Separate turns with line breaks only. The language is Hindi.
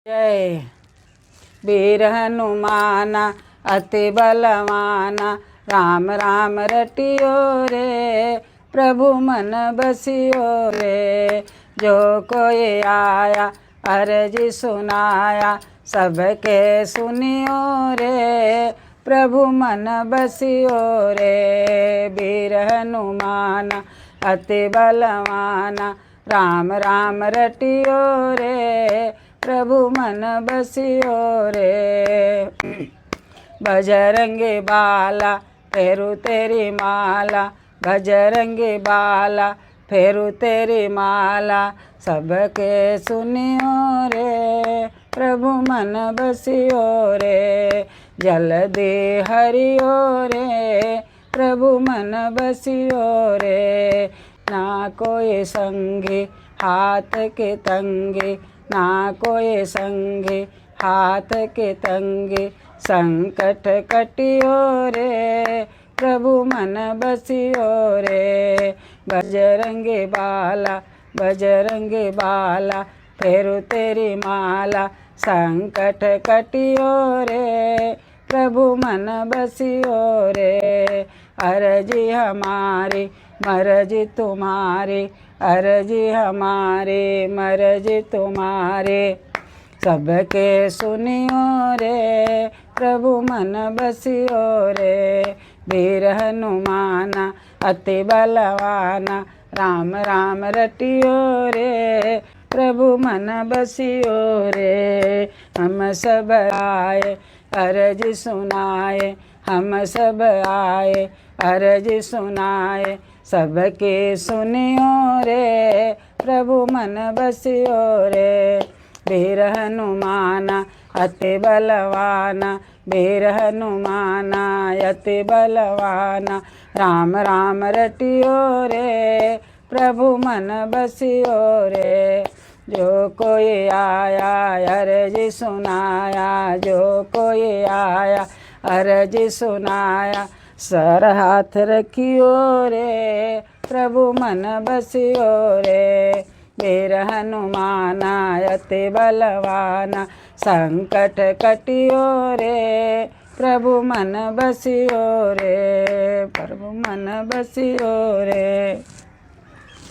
जय वीर हनुमाना अति बलवाना, राम राम रटियो रे प्रभु मन बसियो रे। जो कोई आया अर्जी सुनाया, सबके सुनियो रे प्रभु मन बसियो रे। वीर हनुमाना अति बलवाना, राम राम रटियो रे प्रभु मन बसियो रे। बजरंगी बाला फेरू तेरी माला, बजरंगी बाला फेरू तेरी माला, सबके सुनियो रे प्रभु मन बसियो रे। जल्दी हरियो रे प्रभु मन बसियो रे। ना कोई संगी हाथ के तंगी, ना कोई संगी हाथ के तंगी, संकट कटियो रे प्रभु मन बसियो रे। बजरंगी बाला बजरंगी बाला फेरू तेरी माला, संकट कटियो रे प्रभु मन बसियो रे। अर्जी हमारी मर्जी तुम्हारी, अर्जी हमारी मर्जी तुम्हारी, सबके सुनियो रे प्रभु मन बसियो रे। वीर हनुमाना अति बलवाना, राम राम रटियो रे प्रभु मन बसियो रे। हम सब आए अर्जी सुनाए, हम सब आए अर्जी सुनाए, सबके सुनियो रे प्रभु मन बसियो रे। वीर हनुमाना अति बलवाना, वीर हनुमाना अति बलवाना, राम राम रटियो रे प्रभु मन बसियो रे। जो कोई आया अर्जी सुनाया, जो कोई आया अर्जी सुनाया, सर हाथ रखियो रे प्रभु मन बसियो रे। वीर हनुमाना अति बलवाना, संकट कटियो रे प्रभु मन बसियो रे, प्रभु मन बसियो रे।